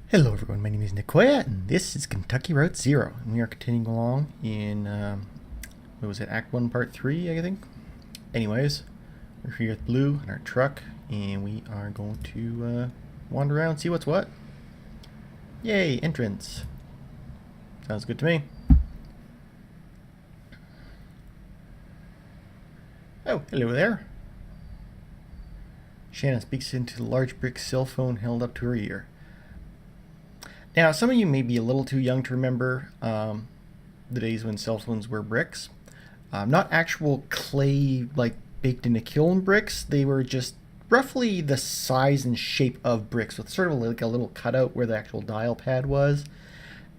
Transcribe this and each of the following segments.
Hello everyone, my name is Nicoya and this is Kentucky Route Zero. And we are continuing along in, what was it, Act 1 Part 3, I think? Anyways, we're here with Blue in our truck and we are going to wander around, see what's what. Yay, entrance. Sounds good to me. Oh, hello there. Shannon speaks into the large brick cell phone held up to her ear. Now, some of you may be a little too young to remember the days when cell phones were bricks. Not actual clay, like baked in a kiln bricks. They were just roughly the size and shape of bricks with sort of like a little cutout where the actual dial pad was.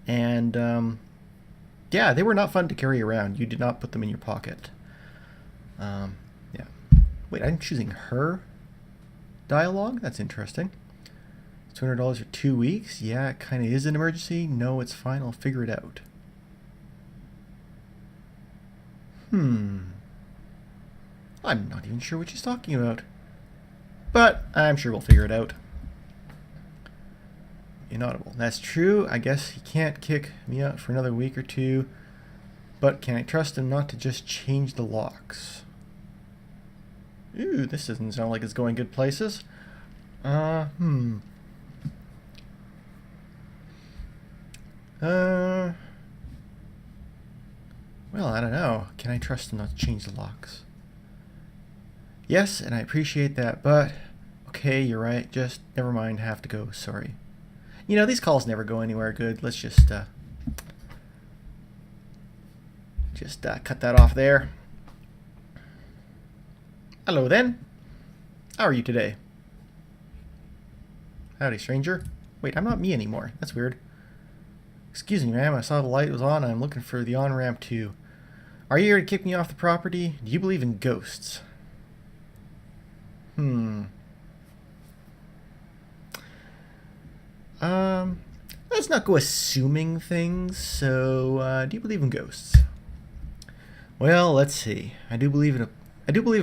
And yeah, they were not fun to carry around. You did not put them in your pocket. Yeah. Wait, I'm choosing her dialogue? That's interesting. $200 for 2 weeks? Yeah, it kind of is an emergency. No, it's fine. I'll figure it out. I'm not even sure what she's talking about. But I'm sure we'll figure it out. Inaudible. That's true. I guess he can't kick me out for another week or two. But can I trust him not to just change the locks? Ooh, this doesn't sound like it's going good places. Well, I don't know. Can I trust him not to change the locks? Yes, and I appreciate that, but okay, you're right. Just never mind. Have to go. Sorry. You know, these calls never go anywhere good. Let's just cut that off there. Hello, then. How are you today? Howdy, stranger. Wait, I'm not me anymore. That's weird. Excuse me, ma'am. I saw the light was on and I'm looking for the on-ramp too. Are you here to kick me off the property? Do you believe in ghosts? Let's not go assuming things. So, do you believe in ghosts? Well, let's see. I do believe a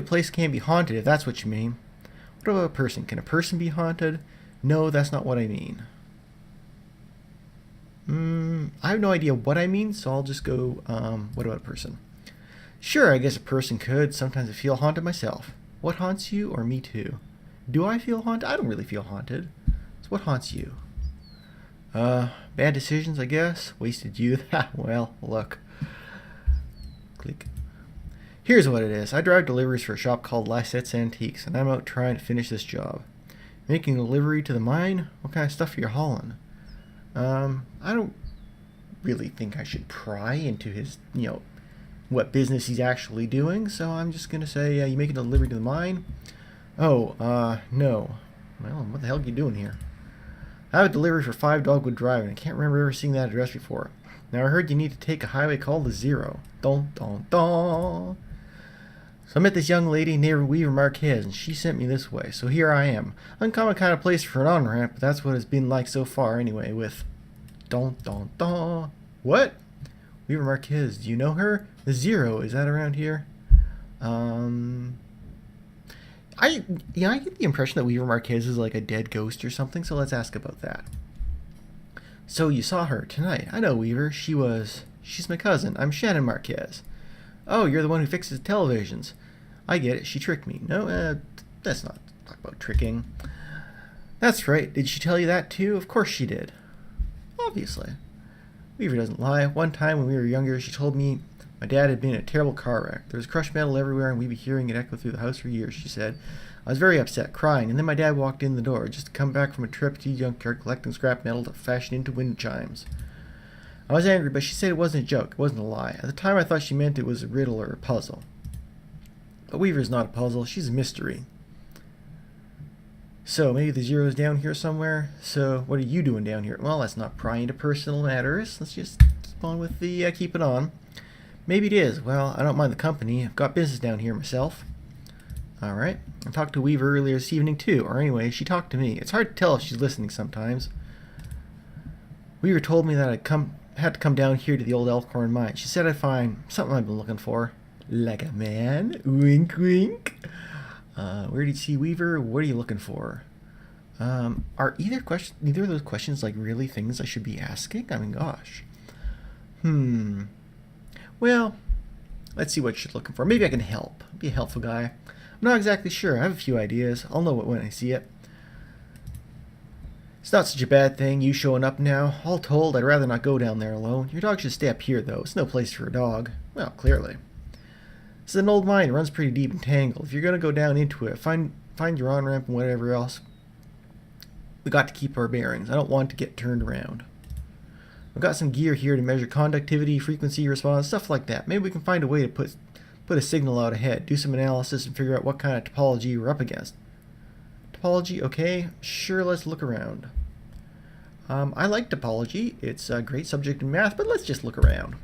place can be haunted, if that's what you mean. What about a person? Can a person be haunted? No, that's not what I mean. I have no idea what I mean, so I'll just go, what about a person? Sure, I guess a person could. Sometimes I feel haunted myself. What haunts you, or me too? Do I feel haunted? I don't really feel haunted. So what haunts you? Bad decisions, I guess. Wasted youth. Well, look. Click. Here's what it is. I drive deliveries for a shop called Lysette's Antiques, and I'm out trying to finish this job. Making a delivery to the mine? What kind of stuff are you hauling? I don't really think I should pry into his, what business he's actually doing, so I'm just gonna say, you making a delivery to the mine? Oh, no. Well, what the hell are you doing here? I have a delivery for 5 Dogwood Drive, and I can't remember ever seeing that address before. Now I heard you need to take a highway called the Zero. Dun dun dun. So I met this young lady named Weaver Marquez, and she sent me this way. So here I am. Uncommon kind of place for an on-ramp, but that's what it's been like so far anyway, with dun dun dun. What? Weaver Marquez, do you know her? The Zero, is that around here? I get the impression that Weaver Marquez is like a dead ghost or something, so let's ask about that. So you saw her tonight. I know Weaver. She's my cousin. I'm Shannon Marquez. Oh, you're the one who fixes televisions. I get it. She tricked me. No, let's not talk about tricking. That's right. Did she tell you that too? Of course she did. Obviously. Weaver doesn't lie. One time when we were younger, she told me my dad had been in a terrible car wreck. There was crushed metal everywhere and we'd be hearing it echo through the house for years, she said. I was very upset, crying, and then my dad walked in the door, just to come back from a trip to a junkyard collecting scrap metal to fashion into wind chimes. I was angry, but she said it wasn't a joke, it wasn't a lie. At the time I thought she meant it was a riddle or a puzzle. But Weaver's not a puzzle, she's a mystery. So, maybe the Zero's down here somewhere? So, what are you doing down here? Well, let's not pry into personal matters. Let's just keep on with the, keep it on. Maybe it is. Well, I don't mind the company. I've got business down here myself. Alright. I talked to Weaver earlier this evening, too. Or anyway, she talked to me. It's hard to tell if she's listening sometimes. Weaver told me that I had to come down here to the old Elkhorn mine. She said I'd find something I've been looking for. Like a man? Wink, wink. Where did you see Weaver? What are you looking for? Are either of those questions like really things I should be asking? I mean, gosh. Well, let's see what you're looking for. Maybe I can help. Be a helpful guy. I'm not exactly sure. I have a few ideas. I'll know it when I see it. It's not such a bad thing, you showing up now. All told, I'd rather not go down there alone. Your dog should stay up here, though. It's no place for a dog. Well, clearly. This is an old mine. It runs pretty deep and tangled. If you're going to go down into it, find your on-ramp and whatever else. We got to keep our bearings. I don't want to get turned around. I've got some gear here to measure conductivity, frequency response, stuff like that. Maybe we can find a way to put a signal out ahead, do some analysis, and figure out what kind of topology we're up against. Topology, okay. Sure, let's look around. I like topology. It's a great subject in math, but let's just look around.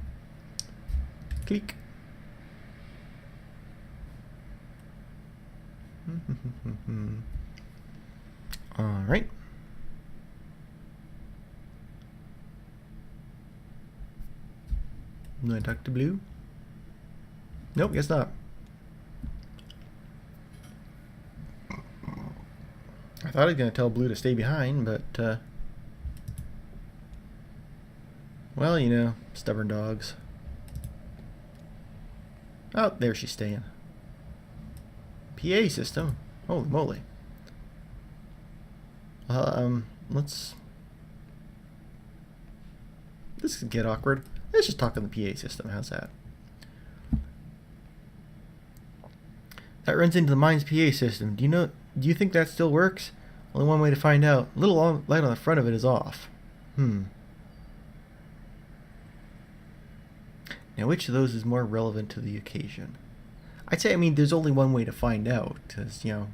Click. All right. Do I talk to Blue? Nope, guess not. I thought I was going to tell Blue to stay behind, but, well, you know, stubborn dogs. Oh, there she's staying. PA system? Holy moly. Let's... This could get awkward. Let's just talk on the PA system. How's that? That runs into the mine's PA system. Do you think that still works? Only one way to find out. A little light on the front of it is off. Now, which of those is more relevant to the occasion? I'd say, there's only one way to find out, because, you know...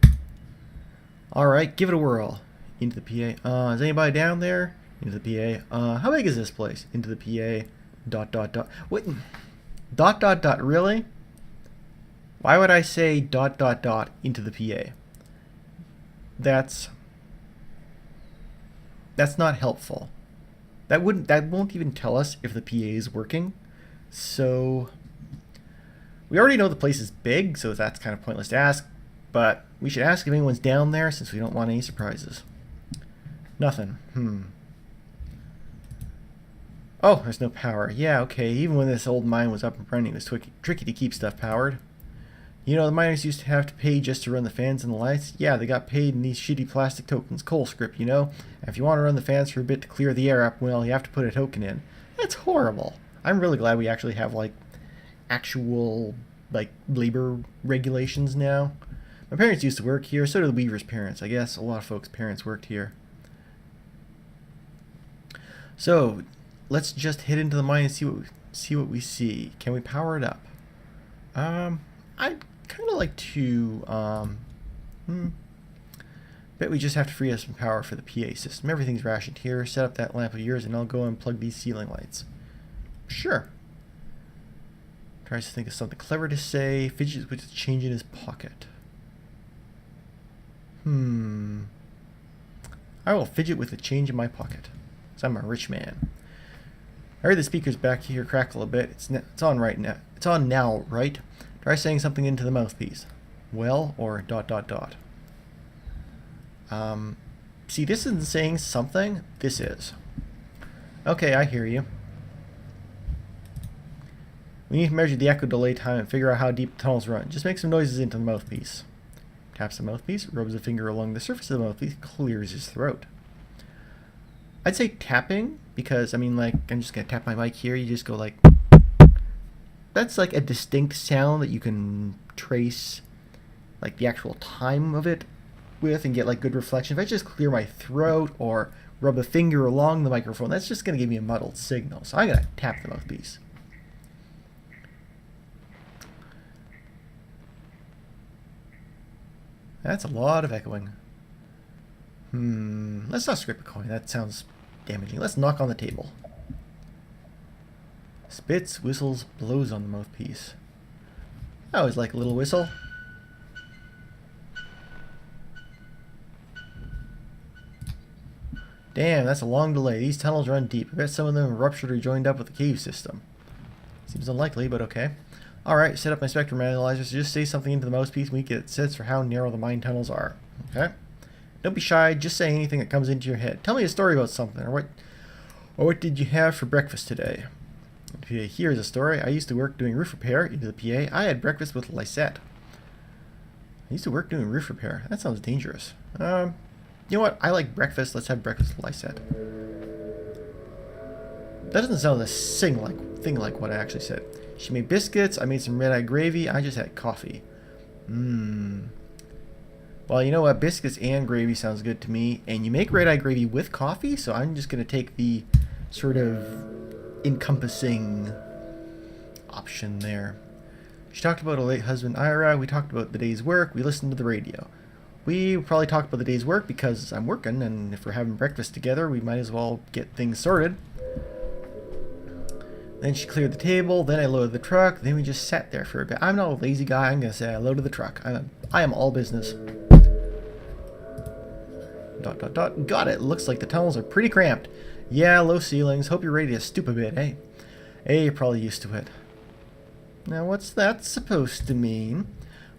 Alright, give it a whirl. Into the PA. Is anybody down there? Into the PA. How big is this place? Into the PA. ... What? ... Really? Why would I say ... into the PA? That's not helpful. That won't even tell us if the PA is working. So we already know the place is big, so that's kind of pointless to ask, but we should ask if anyone's down there since we don't want any surprises. Nothing. Oh, there's no power. Yeah, okay. Even when this old mine was up and running, it was tricky to keep stuff powered. You know, the miners used to have to pay just to run the fans and the lights. Yeah, they got paid in these shitty plastic tokens, coal script, you know? And if you want to run the fans for a bit to clear the air up, well, you have to put a token in. That's horrible. I'm really glad we actually have, like, actual, like, labor regulations now. My parents used to work here, so did the Weaver's parents. I guess a lot of folks' parents worked here. So, let's just hit into the mine and see what we see. Can we power it up? I'd kind of like to, bet we just have to free up some power for the PA system. Everything's rationed here. Set up that lamp of yours and I'll go and plug these ceiling lights. Sure. Tries to think of something clever to say. Fidgets with the change in his pocket. I will fidget with the change in my pocket. Because I'm a rich man. I heard the speakers back here crackle a bit. It's on right now. It's on now, right? Try saying something into the mouthpiece. Well, or ... See, this isn't saying something. This is. Okay, I hear you. We need to measure the echo delay time and figure out how deep the tunnels run. Just make some noises into the mouthpiece. Taps the mouthpiece, rubs a finger along the surface of the mouthpiece, clears his throat. I'd say tapping, because, like, I'm just going to tap my mic here. You just go like... That's like a distinct sound that you can trace, like, the actual time of it with and get, like, good reflection. If I just clear my throat or rub a finger along the microphone, that's just going to give me a muddled signal. So I'm going to tap the mouthpiece. That's a lot of echoing. Let's not scrape a coin. That sounds damaging. Let's knock on the table. Spits, whistles, blows on the mouthpiece. I always like a little whistle. Damn, that's a long delay. These tunnels run deep. I bet some of them ruptured or joined up with the cave system. Seems unlikely, but okay. Alright, set up my spectrum analyzer, so just say something into the mouthpiece and we get sets for how narrow the mine tunnels are. Okay? Don't be shy. Just say anything that comes into your head. Tell me a story about something, or what did you have for breakfast today? Here's a story. I used to work doing roof repair. Into the PA. I had breakfast with Lysette. I used to work doing roof repair. That sounds dangerous. You know what? I like breakfast. Let's have breakfast with Lysette. That doesn't sound a thing like what I actually said. She made biscuits. I made some red-eye gravy. I just had coffee. Well, you know what? Biscuits and gravy sounds good to me. And you make red-eye gravy with coffee, so I'm just going to take the sort of encompassing option there. She talked about her late husband, Ira. We talked about the day's work. We listened to the radio. We probably talked about the day's work because I'm working, and if we're having breakfast together, we might as well get things sorted. Then she cleared the table, then I loaded the truck, then we just sat there for a bit. I'm not a lazy guy, I'm going to say I loaded the truck. I am all business. ... Got it. Looks like the tunnels are pretty cramped. Yeah, low ceilings. Hope you're ready to stoop a bit, eh? Hey, you're probably used to it. Now, what's that supposed to mean?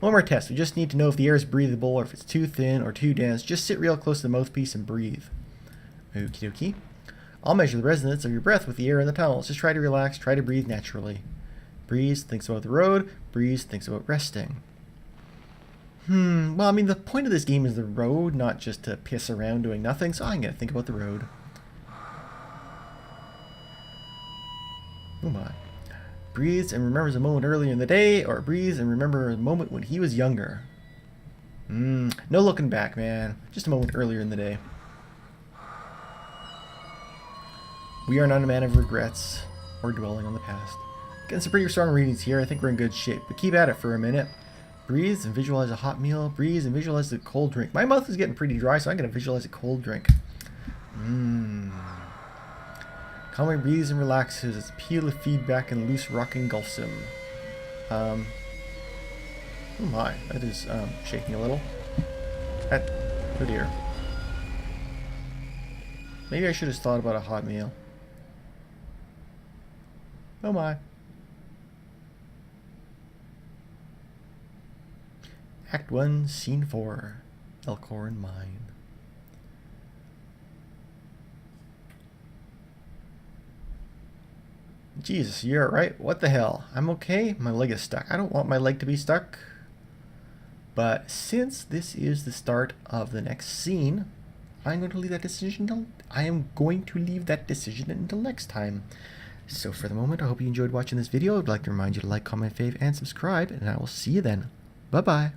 One more test. We just need to know if the air is breathable or if it's too thin or too dense. Just sit real close to the mouthpiece and breathe. Okie dokie. I'll measure the resonance of your breath with the air in the tunnels. Just try to relax. Try to breathe naturally. Breeze thinks about the road. Breeze thinks about resting. Well, I mean, the point of this game is the road, not just to piss around doing nothing, so I'm going to think about the road. Oh my. Breathes and remembers a moment earlier in the day, or breathes and remembers a moment when he was younger. No looking back, man. Just a moment earlier in the day. We are not a man of regrets or dwelling on the past. Getting some pretty strong readings here. I think we're in good shape, but keep at it for a minute. Breathe and visualize a hot meal. Breathe and visualize a cold drink. My mouth is getting pretty dry, so I'm going to visualize a cold drink. Calmly breathes and relaxes as appeal of feedback and loose rock engulfs him. Oh my, that is shaking a little. Oh dear. Maybe I should have thought about a hot meal. Oh my. Act 1, Scene 4. Elkhorn Mine. Jesus, you're alright? What the hell? I'm okay? My leg is stuck. I don't want my leg to be stuck. But since this is the start of the next scene, I'm going to leave that decision until next time. So for the moment, I hope you enjoyed watching this video. I'd like to remind you to like, comment, fave, and subscribe, and I will see you then. Bye-bye.